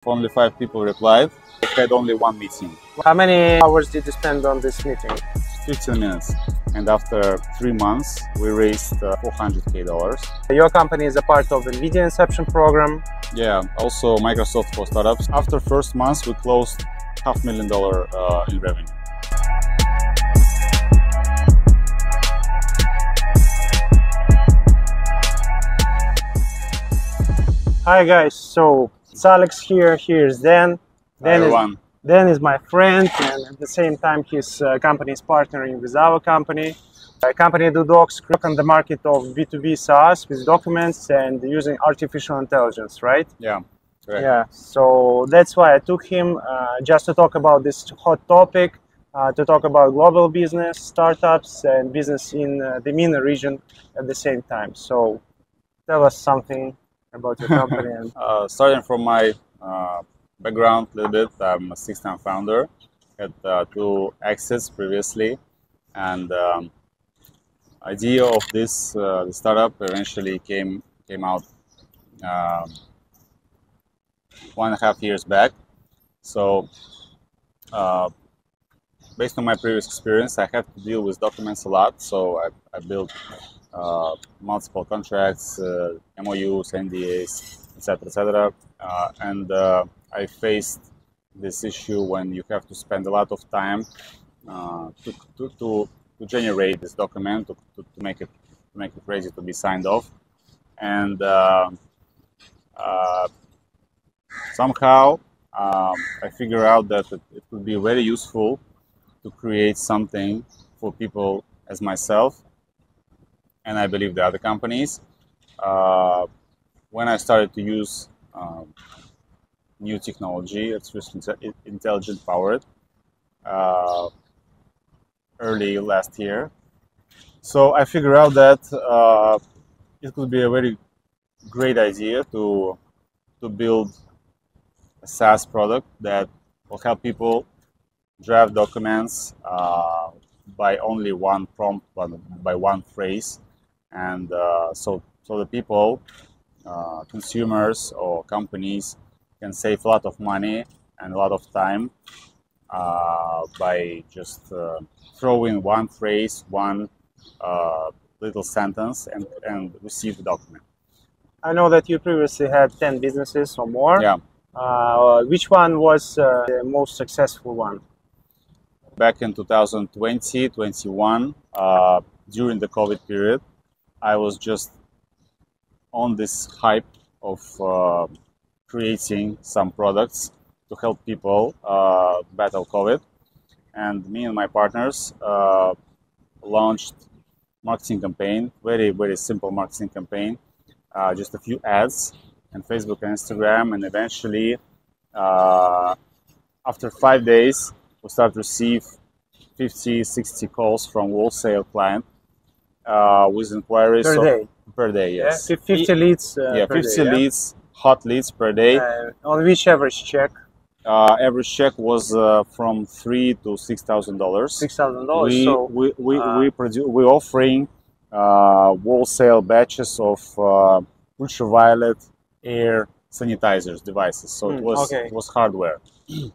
Only 5 people replied. We had only one meeting. How many hours did you spend on this meeting? 15 minutes. And after 3 months, we raised $400K. Your company is a part of the NVIDIA Inception program. Yeah, also Microsoft for startups. After first month, we closed $500,000 in revenue. Hi guys, so it's Alex here. Here's Dan. Dan is my friend, and at the same time his company is partnering with our company. Company DoDocs work on the market of B2B SaaS with documents and using artificial intelligence, right? Yeah, correct. Yeah, so that's why I took him just to talk about this hot topic, to talk about global business, startups, and business in the MENA region at the same time. So tell us something about your company. And starting from my background a little bit, I'm a 6-time founder. Had 2 exits previously, and idea of this the startup eventually came out 1.5 years back. So based on my previous experience, I have to deal with documents a lot. So I built multiple contracts, MOUs, NDAs, etc. And I faced this issue when you have to spend a lot of time to generate this document, to make it ready to be signed off. And somehow I figured out that it would be very useful to create something for people as myself, and I believe the other companies. When I started to use new technology, artificial intelligence powered, early last year. So I figured out that it could be a very great idea to build a SaaS product that will help people draft documents by only one prompt, by one phrase, and so the people, consumers or companies, can save a lot of money and a lot of time by just throwing one phrase, one little sentence, and receive the document. I know that you previously had 10 businesses or more. Yeah. Which one was the most successful one? Back in 2020, 21, during the COVID period, I was just on this hype of creating some products to help people battle COVID. And me and my partners launched marketing campaign, very, very simple marketing campaign, just a few ads on Facebook and Instagram. And eventually, after 5 days, we start to receive 50, 60 calls from wholesale client with inquiries per day. Yes. Yeah? 50 leads. 50 leads, hot leads per day. On which average check? Average check was from $3,000 to $6,000. $6,000. We're offering wholesale batches of ultraviolet air sanitizers devices. So it was hardware. If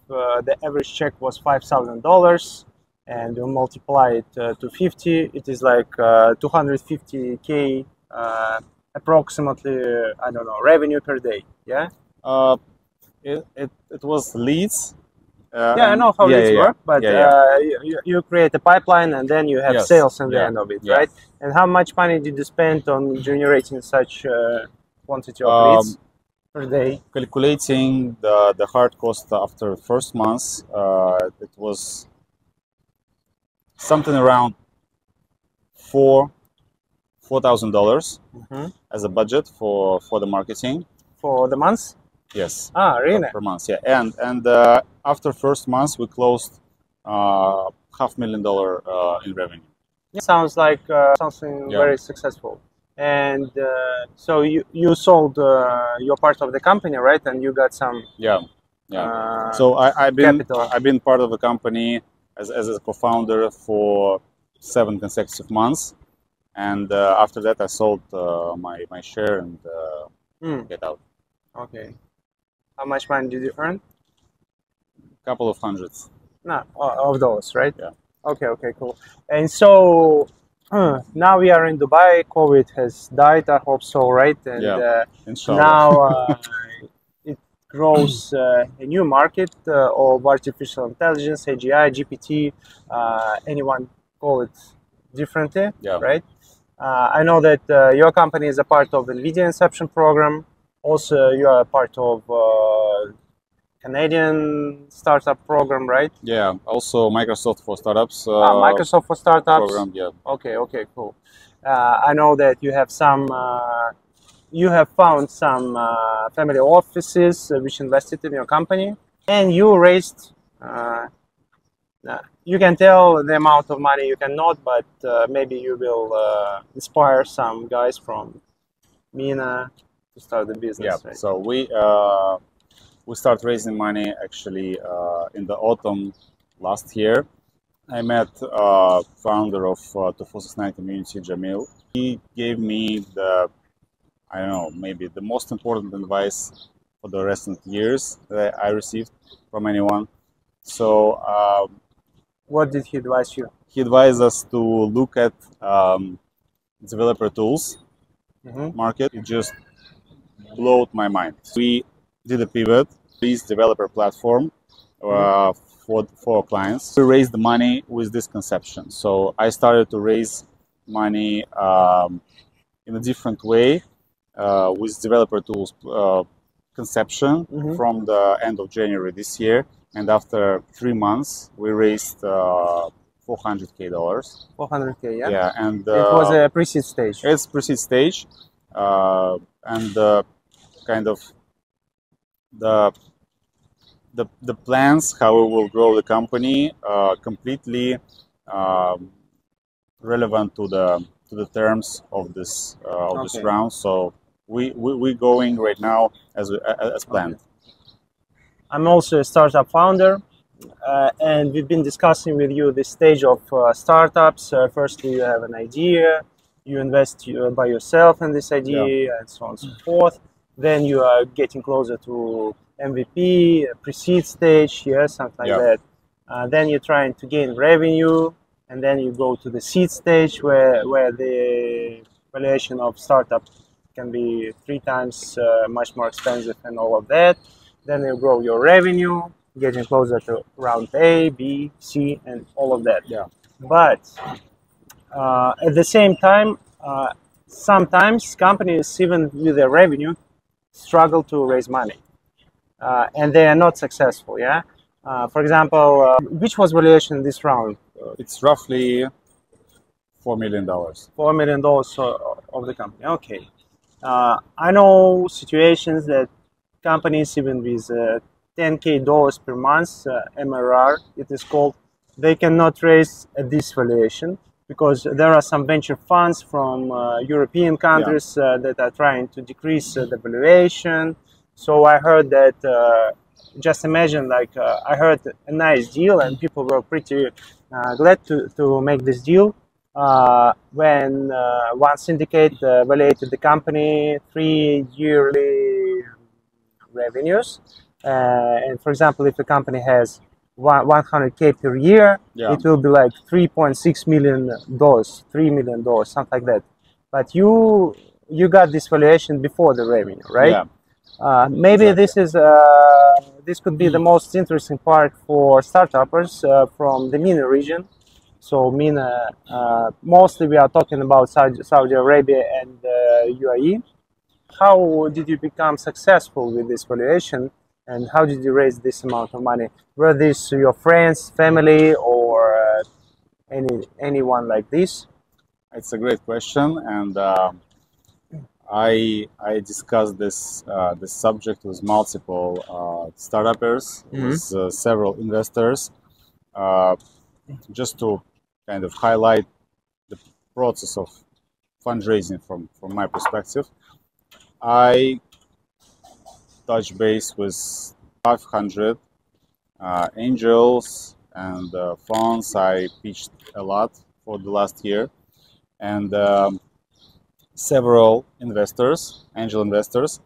the average check was $5,000 and you multiply it to 50, it is like 250K approximately, I don't know, revenue per day. Yeah. It was leads. I know how leads work, but you create a pipeline and then you have sales at the end of it, right? And how much money did you spend on generating such quantity of leads per day? Calculating the hard cost after first month, it was something around $4,000 as a budget for the marketing. For the month? Yes. Ah, really? Per month, yeah. And after first month, we closed $500,000 in revenue. Sounds like something very successful. And so you sold your part of the company, right? And you got some So I've been part of the company as a co-founder for 7 consecutive months, and after that I sold my share, and get out. Okay. How much money did you earn? Couple of hundreds. No, of those, right? Yeah. Okay, cool. And so now we are in Dubai. COVID has died, I hope so, right? And Inshallah. now it grows a new market of artificial intelligence, AGI, GPT, anyone call it differently, right? I know that your company is a part of the NVIDIA Inception program. Also, you are a part of Canadian startup program, right? Yeah, also Microsoft for Startups. Microsoft for Startups. Program, yeah. Okay, cool. I know that you have some. You have found some family offices which invested in your company, and you raised. You can tell the amount of money, you cannot, but maybe you will inspire some guys from MENA to start the business. Yeah. Right? So we start raising money actually in the autumn last year. I met founder of 2469 Community, Jamil. He gave me I don't know, maybe the most important advice for the recent years that I received from anyone. So what did he advise you? He advised us to look at developer tools market. It just blew my mind. We did a pivot, this developer platform for clients. We raised the money with this conception. So I started to raise money in a different way with developer tools conception from the end of January this year. And after 3 months, we raised $400K. $400K, yeah? Yeah, and it was a pre-seed stage. It's pre-seed stage, and kind of the plans how we will grow the company completely relevant to the terms of this this round. So we're going right now as planned. I'm also a startup founder, and we've been discussing with you the stage of startups. Firstly, you have an idea, you invest by yourself in this idea, and so on and so forth. Then you are getting closer to MVP, pre-seed stage, something like that. Then you're trying to gain revenue, and then you go to the seed stage where the valuation of startup can be 3 times much more expensive and all of that. Then you grow your revenue, getting closer to round A, B, C, and all of that. Yeah. But at the same time, sometimes companies, even with their revenue, struggle to raise money, and they are not successful. Yeah. For example, which was valuation this round? It's roughly $4 million. $4 million of the company. Okay. I know situations that companies, even with $10K per month, MRR, it is called, they cannot raise at this valuation because there are some venture funds from European countries that are trying to decrease the valuation. So I heard that, just imagine, like I heard a nice deal and people were pretty glad to make this deal when one syndicate valuated the company 3 yearly revenues, and for example, if a company has 100K per year, it will be like $3.6 million, $3 million, something like that. But you got this valuation before the revenue, right? Yeah. Maybe this is this could be the most interesting part for startups from the MENA region. So MENA, mostly we are talking about Saudi Arabia and UAE. How did you become successful with this valuation, and how did you raise this amount of money? Were these your friends, family, or anyone like this? It's a great question, and I discussed this subject with multiple startups, with several investors, just to kind of highlight the process of fundraising from my perspective. I touched base with 500 angels and funds. I pitched a lot for the last year, and several investors, angel investors,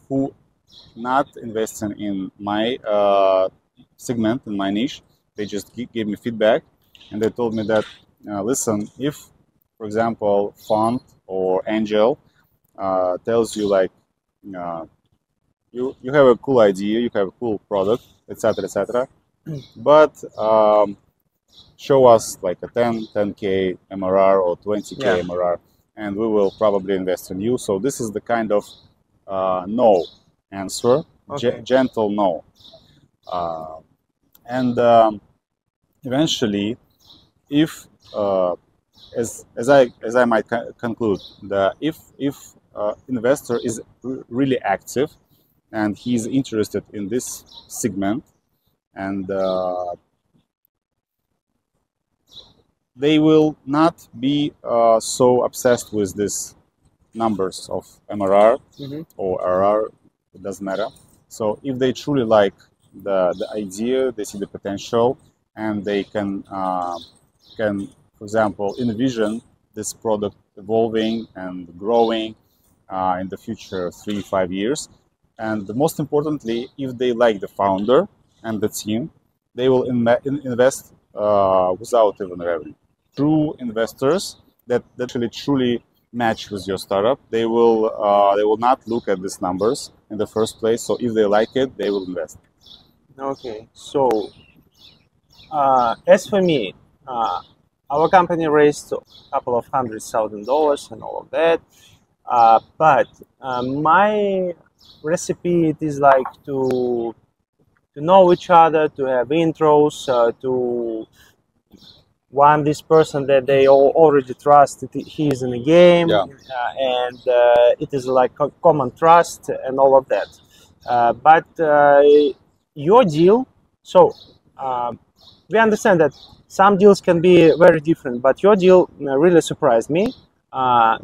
who not investing in my segment, in my niche. They just gave me feedback, and they told me that, listen, if, for example, Font or Angel tells you like, you have a cool idea, you have a cool product, etc., but show us like a 10K MRR or 20K MRR, and we will probably invest in you. So this is the kind of no answer, gentle no. And eventually, if as I might conclude, if investor is really active and he's interested in this segment, and they will not be so obsessed with these numbers of MRR or RR, it doesn't matter. So if they truly like the idea, they see the potential, and they can, for example, envision this product evolving and growing in the future 3-5 years. And most importantly, if they like the founder and the team, they will invest without even revenue. True investors that actually truly match with your startup, they will not look at these numbers in the first place. So if they like it, they will invest. Okay, so as for me, our company raised a couple of $100,000 and all of that, but my recipe is like to know each other, to have intros, to this person that they already trust, he is in the game, and it is like a common trust and all of that. But your deal, so we understand that some deals can be very different, but your deal really surprised me,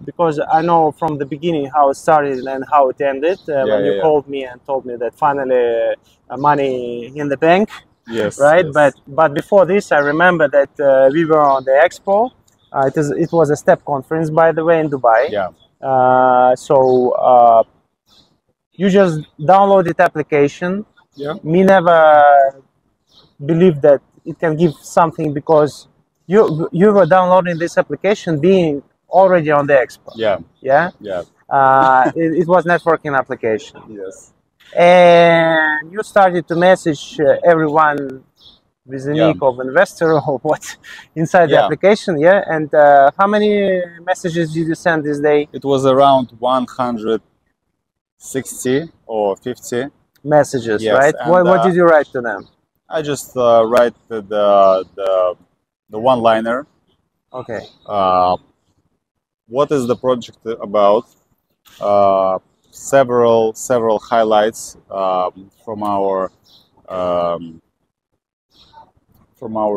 because I know from the beginning how it started and how it ended, when you called me and told me that finally money in the bank. Yes, right. Yes. But before this, I remember that we were on the expo. It was a STEP conference, by the way, in Dubai. So you just downloaded application. Me never believed that it can give something, because you were downloading this application being already on the expo. It was networking application. Yes. And you started to message everyone with the nick of investor or what inside the application, and how many messages did you send this day? It was around 160 or 50 messages, right? What did you write to them? I just write the one-liner. Okay. What is the project about? Several highlights from our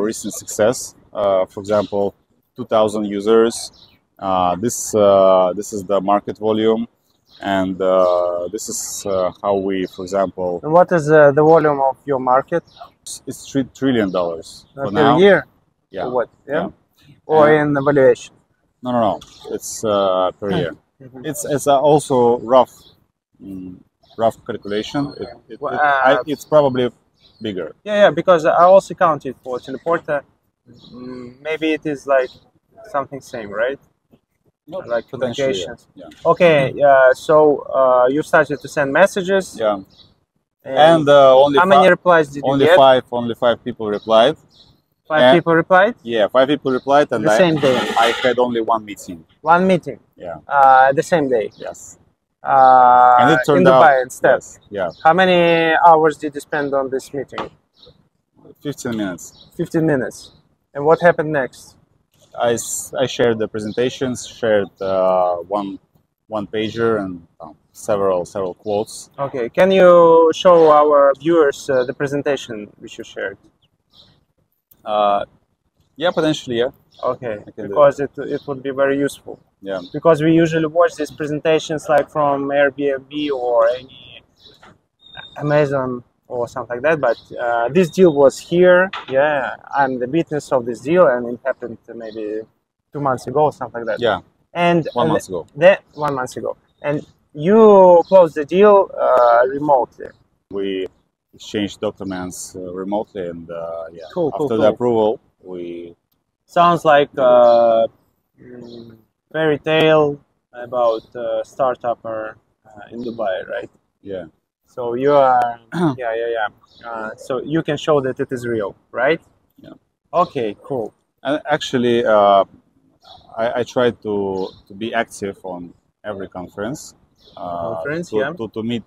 recent success. For example, 2,000 users. This is the market volume, and this is how we, for example. And what is the volume of your market? It's $3 trillion per year. Yeah. Or what? Or in the valuation? No. It's per year. It's also rough calculation. It's probably bigger. Because I also counted for Teleporta. Maybe it is like something same, right? Like communications. Okay. So you started to send messages. And only how many replies did you get? Only five people replied. Five people replied? Yeah, 5 people replied, and the same day. I had only one meeting. One meeting? The same day? Yes. And it turned out in Dubai instead? Yes, How many hours did you spend on this meeting? 15 minutes. 15 minutes. And what happened next? I shared the presentations, shared one pager and several quotes. Okay, can you show our viewers the presentation which you shared? Potentially, Okay, because it would be very useful. Because we usually watch these presentations like from Airbnb or any Amazon or something like that, but this deal was here. I'm the witness of this deal, and it happened maybe 2 months ago or something like that. And 1 month ago. 1 month ago. And you closed the deal remotely. We exchanged documents remotely, and yeah, Cool, after the approval, we... Sounds like fairy tale about startupper in Dubai, right? Yeah. So you are, yeah. So you can show that it is real, right? Yeah. Okay, cool. And actually, I try to be active on every conference. To meet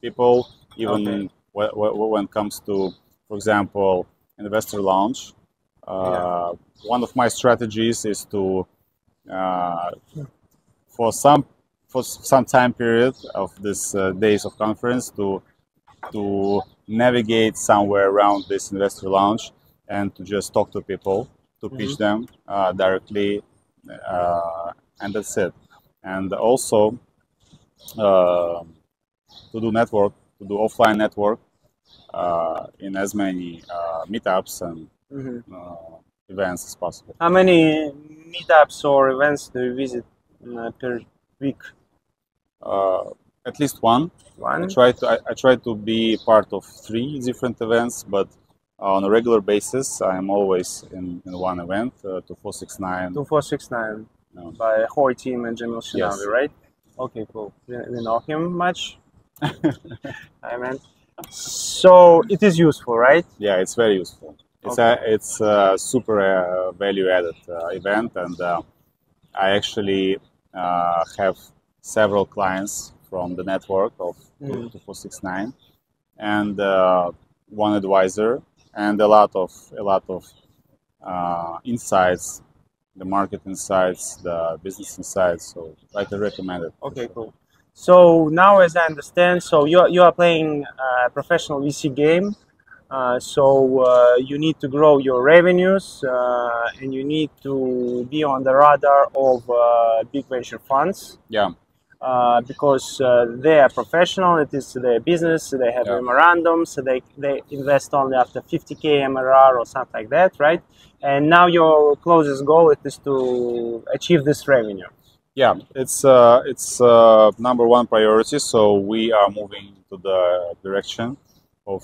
people, even when it comes to, for example, investor launch. One of my strategies is to for some time period of this days of conference to navigate somewhere around this investor launch and to just talk to people, to pitch them directly, and that's it. And also to do offline network in as many meetups and events as possible. How many meetups or events do you visit per week? At least one. I try to be part of 3 different events, but on a regular basis, I'm always in one event, 2469. 2469 by Hoy Team and Jamil Shinawi, right? Okay, cool. We know him much? I mean, so it is useful, right? Yeah, it's very useful. It's a super value-added event, and I actually have several clients from the network of 2469, and one advisor, and a lot of insights, the market insights, the business insights. So I can recommend it. Okay, cool. So now, as I understand, so you are playing a professional VC game. So you need to grow your revenues, and you need to be on the radar of big venture funds. Yeah. Because they are professional, it is their business, they have memorandums, they invest only after 50K MRR or something like that, right? And now your closest goal is to achieve this revenue. Yeah, it's #1 priority. So we are moving to the direction of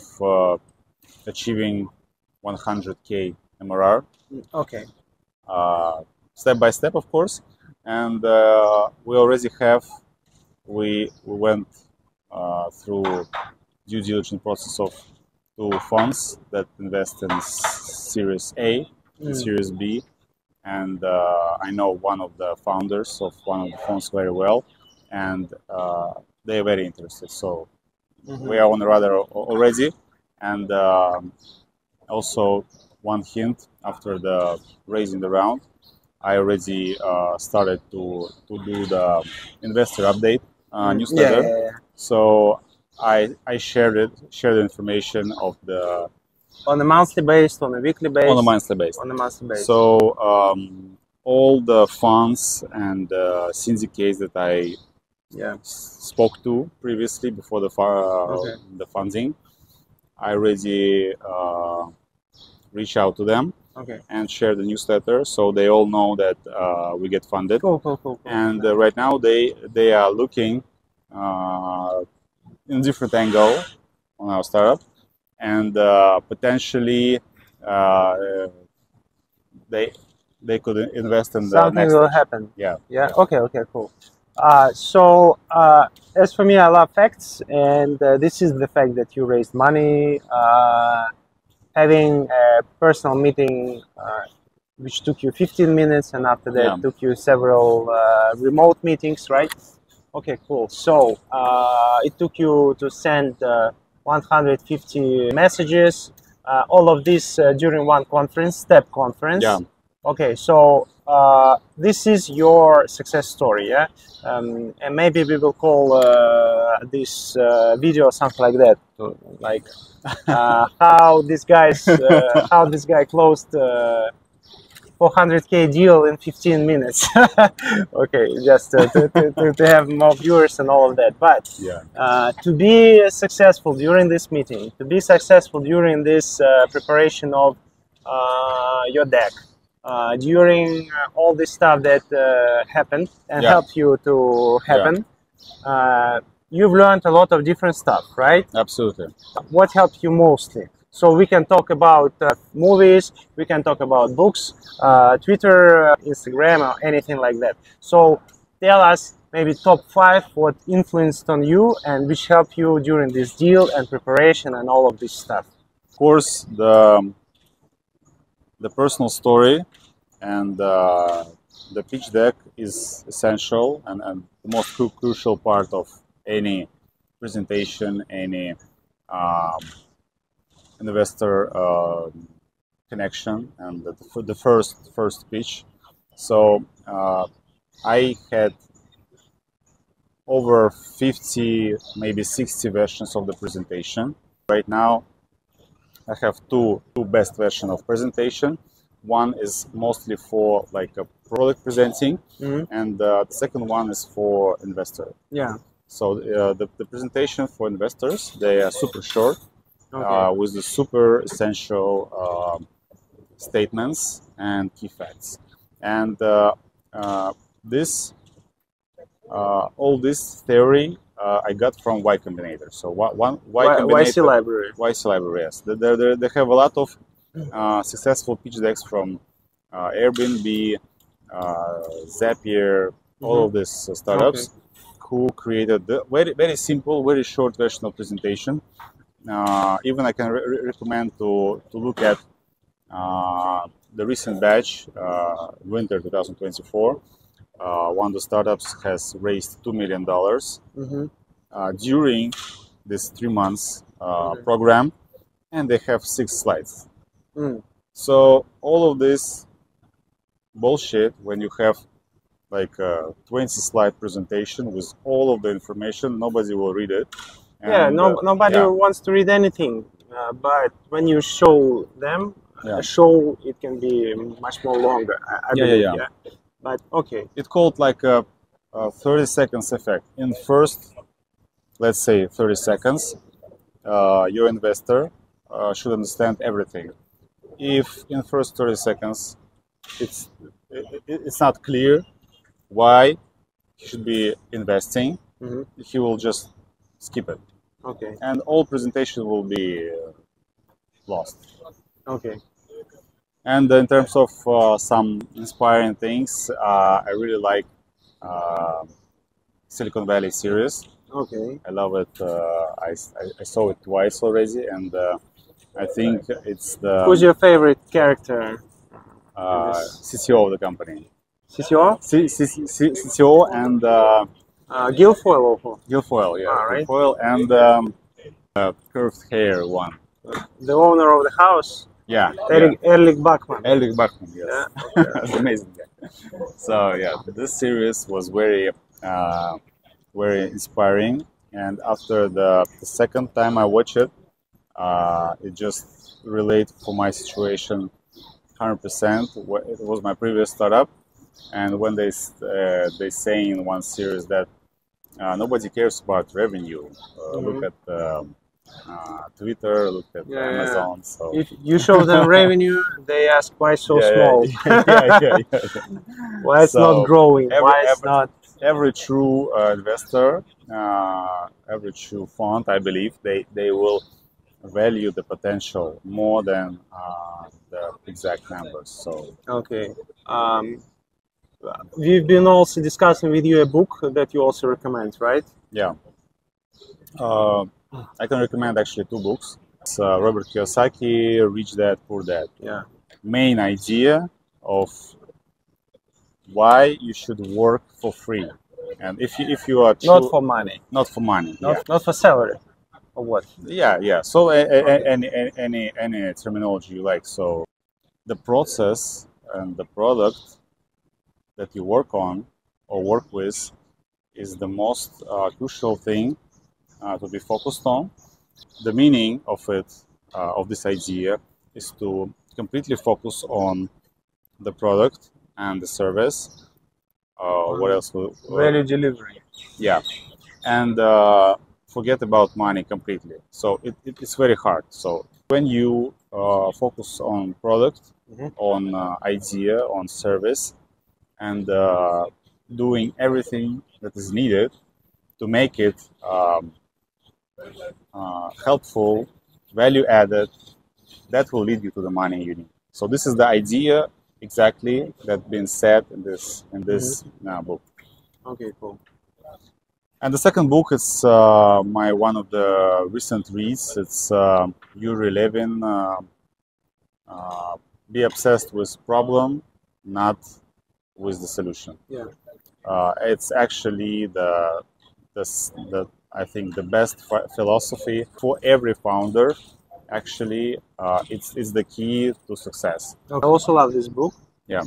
achieving 100K MRR. Okay. Step by step, of course, and we already have. We went through due diligence process of 2 funds that invest in Series A and Series B, and I know one of the founders of one of the funds very well, and they are very interested. So we are on the radar already, and also one hint: after the raising the round, I already started to do the investor update newsletter. So I shared the information of the on a monthly basis, on a weekly basis. On a monthly basis. So all the funds and syndicates that I spoke to previously before the funding, I already reach out to them and share the newsletter, so they all know that we get funded. Cool. And right now they are looking in a different angle on our startup, and potentially they could invest in the something will happen. Yeah. Okay, cool. So as for me, I love facts, and this is the fact that you raised money. Having a personal meeting which took you 15 minutes, and after that took you several remote meetings, right? Okay, cool. So it took you to send 150 messages, all of this during one conference, STEP conference. Yeah. Okay, so this is your success story, yeah? And maybe we will call this video something like that, like how this guy closed 400K deal in 15 minutes. Okay, just to have more viewers and all of that. But to be successful during this meeting, to be successful during this preparation of your deck, during all this stuff that happened and helped you to happen, you've learned a lot of different stuff, right? Absolutely. What helped you mostly? So we can talk about movies, we can talk about books, Twitter, Instagram, or anything like that. So tell us maybe top 5 what influenced on you and which helped you during this deal and preparation and all of this stuff. Of course, the personal story and the pitch deck is essential and the most crucial part of any presentation, any investor connection, and the first pitch. So I had over 50, maybe 60 versions of the presentation. Right now, I have two best versions of presentation. One is mostly for like a product presenting, and the second one is for investor. Yeah. So the presentation for investors, they are super short, with the super essential statements and key facts. And all this theory I got from Y Combinator. So YC Library. YC Library, yes. They have a lot of successful pitch decks from Airbnb, Zapier, all of these startups who created the very simple, very short version of presentation. Even I can recommend to look at the recent batch, winter 2024. One of the startups has raised $2 million during this 3 months program, and they have 6 slides. So all of this bullshit, when you have like a 20-slide presentation with all of the information, nobody will read it. And, nobody wants to read anything. But when you show them a show, it can be much more longer. I believe. But okay. It's called like a 30 seconds effect. In first, let's say 30 seconds, your investor should understand everything. If in first 30 seconds it's not clear why he should be investing, he will just skip it. Okay. And all presentation will be lost. Okay. And in terms of some inspiring things, I really like Silicon Valley series. Okay. I love it. I saw it twice already, and I think it's the... Who's your favorite character? CCO of the company. CCO? CCO and... Guilfoyle. Guilfoyle, yeah. Right. Guilfoyle and curved hair one. The owner of the house? Yeah. Erlich Bachman. Erlich Bachman, yes. Yeah. That's amazing guy. So yeah, this series was very inspiring. And after the second time I watched it, it just related for my situation 100%. It was my previous startup, and when they say in one series that nobody cares about revenue, look at Twitter, look at Amazon. So if you show them revenue, they ask why so small. Why it's not growing? Why it's not? Every true investor, every true fund, I believe, they will value the potential more than the exact numbers. So okay. We've been also discussing with you a book that you also recommend, right? Yeah. I can recommend actually 2 books. It's Robert Kiyosaki, Rich Dad, Poor Dad. Yeah. Main idea of why you should work for free, and if you are not for money, not for salary, or what? Yeah. So any terminology you like. So the process and the product that you work on or work with is the most crucial thing to be focused on. The meaning of it, of this idea, is to completely focus on the product and the service. What else? Value delivery. Yeah, and forget about money completely. So it's very hard. So when you focus on product, on idea, on service, and doing everything that is needed to make it helpful, value added, that will lead you to the money you need. So this is the idea exactly that's been said in this book. Okay, cool. And the second book is one of the recent reads. It's Yuri Levin, Be Obsessed with Problem, Not with the Solution. Yeah. It's actually the I think the best philosophy for every founder. Actually, it's the key to success. I also love this book. Yeah.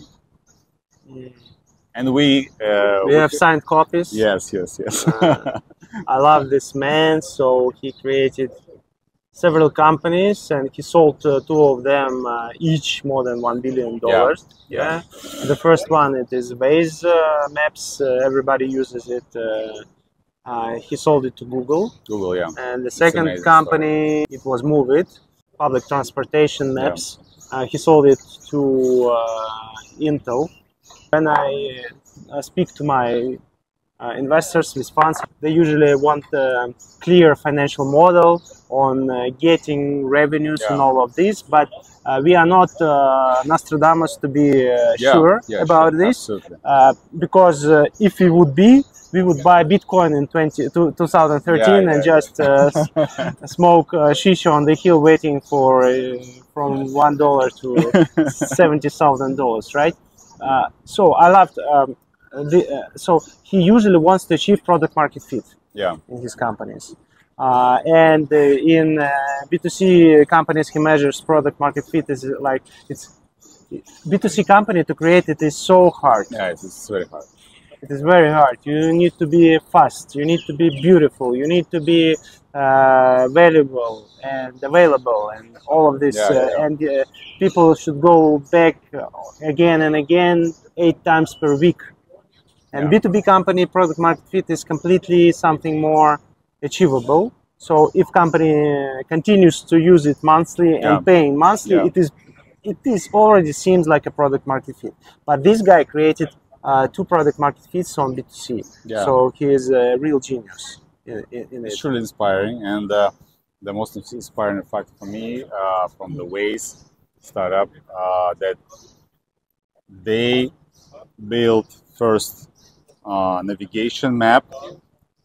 And we have signed copies. Yes. I love this man. So he created several companies, and he sold two of them, each more than $1 billion. Yeah. The first one, it is Waze Maps. Everybody uses it. He sold it to Google. Google, yeah. And the second company, it was Moovit, public transportation maps. Yeah. He sold it to Intel. When I speak to my investors with funds, they usually want a clear financial model on getting revenues and all of this, but we are not Nostradamus to be sure about this, because if we would be, we would buy Bitcoin in 2013 and just smoke shisha on the hill, waiting for from $1 to $70,000, right? So I loved. So he usually wants to achieve product market fit in his companies. And in B2C companies, he measures product market fit is like B2C company to create it is so hard. Yeah, it's very hard. It is very hard. You need to be fast. You need to be beautiful. You need to be valuable and available, and all of this. And people should go back again and again 8 times per week. And B2B company product market fit is completely something more achievable. So if company continues to use it monthly and paying monthly, it is already seems like a product market fit. But this guy created 2 product market fits on B2C. So he is a real genius in it. It's truly inspiring, and the most inspiring fact for me from the Waze startup that they built first navigation map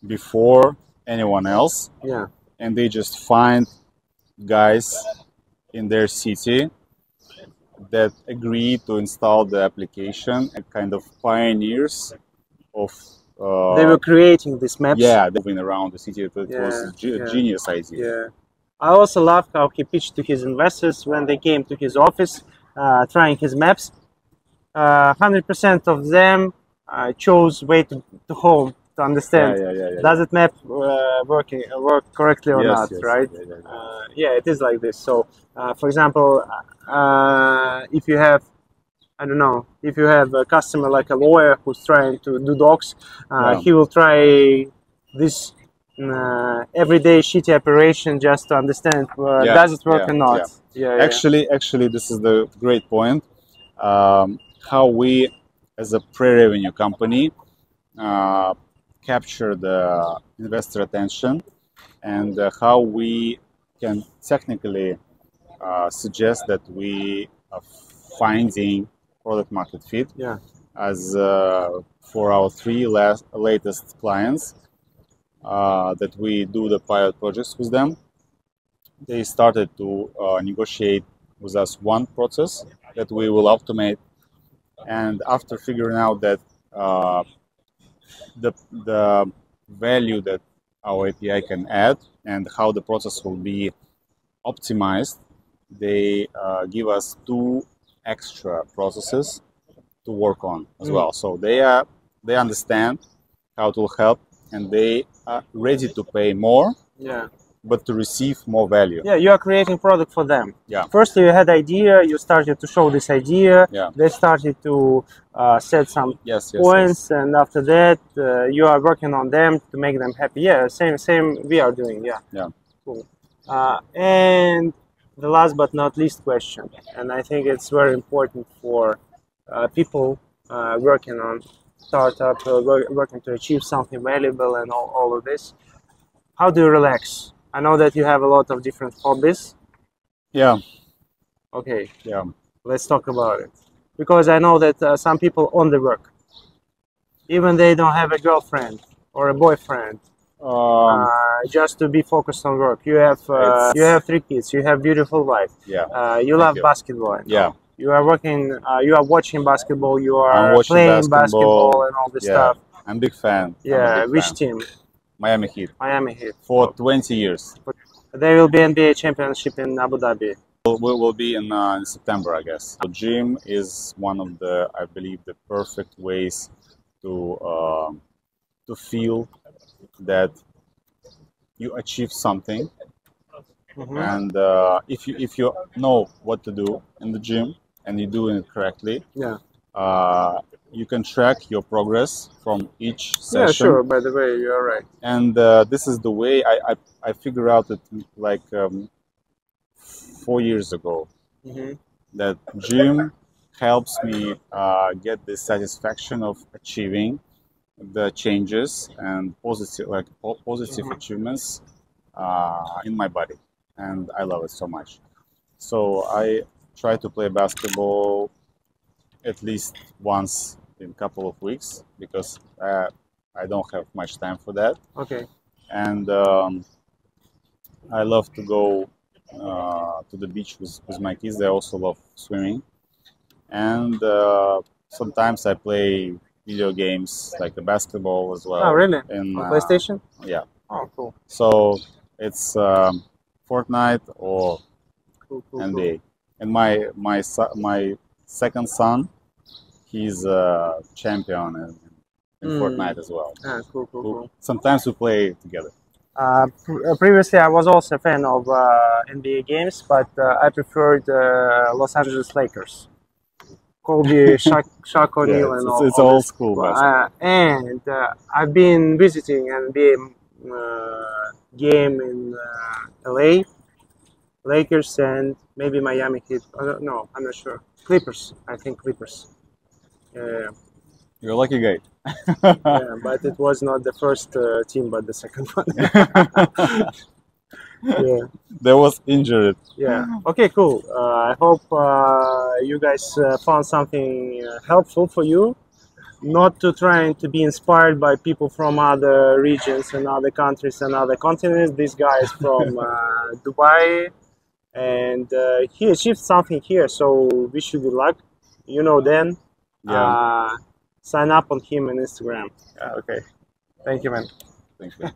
before anyone else, and they just find guys in their city that agree to install the application, and kind of pioneers of they were creating these maps. Moving around the city. It was a genius idea. I also love how he pitched to his investors when they came to his office trying his maps. 100% of them chose way to home to understand does it map work correctly or not, right? It is like this. So for example, if you have, I don't know, if you have a customer like a lawyer who's trying to do docs, he will try this everyday shitty operation just to understand does it work or not. Actually, this is the great point. How we, as a pre-revenue company, capture the investor attention, and how we can technically suggest that we are finding product market fit. As for our 3 latest clients that we do the pilot projects with them, they started to negotiate with us one process that we will automate. And after figuring out that the value that our API can add and how the process will be optimized, they give us 2 extra processes to work on as well. So they understand how it will help, and they are ready to pay more, but to receive more value. You are creating product for them. First, you had idea, you started to show this idea, they started to set some points, and after that you are working on them to make them happy. Same we are doing. Cool. And the last but not least question, and I think it's very important for people working on startup, working to achieve something valuable and all of this. How do you relax? I know that you have a lot of different hobbies. Yeah. Okay. Yeah. Let's talk about it. Because I know that some people on the work, even they don't have a girlfriend or a boyfriend, just to be focused on work. You have 3 kids. You have beautiful wife. Yeah. You love basketball. Yeah. You are working. You are watching basketball. You I'm are watching playing basketball and all this stuff. I'm a big fan. Yeah. Which team? Miami Heat. Miami Heat. For 20 years. There will be NBA championship in Abu Dhabi. We will be in September, I guess. So gym is one of the, I believe, the perfect ways to feel that you achieve something. And if you know what to do in the gym and you're doing it correctly, you can track your progress from each session. Yeah, sure. By the way, you're right. And this is the way I figured out it like 4 years ago. That gym helps me get the satisfaction of achieving the changes and positive achievements in my body, and I love it so much. So I try to play basketball at least once in a couple of weeks because I don't have much time for that. Okay. And I love to go to the beach with my kids. They also love swimming. And sometimes I play video games like the basketball as well. Oh, really? In, on PlayStation? Yeah. Oh, cool. So it's Fortnite or NBA. Cool. And my second son, he's a champion in Fortnite as well. Ah, cool. Sometimes we play together. Previously, I was also a fan of NBA games, but I preferred Los Angeles Lakers. Kobe, Shaq O'Neal, and all. It's old school basketball. And I've been visiting NBA game in LA, Lakers, and maybe Miami Heat. No, I'm not sure. Clippers, I think Clippers. You're a lucky guy. Yeah, but it was not the first team, but the second one. Yeah. There was injured. Yeah. Okay, cool. I hope you guys found something helpful for you. Not to trying to be inspired by people from other regions and other countries and other continents. This guy is from Dubai, and he achieved something here. So wish you good luck. You know, Dan. Yeah. Sign up on him on Instagram. Okay. Thank you, man. Thank you.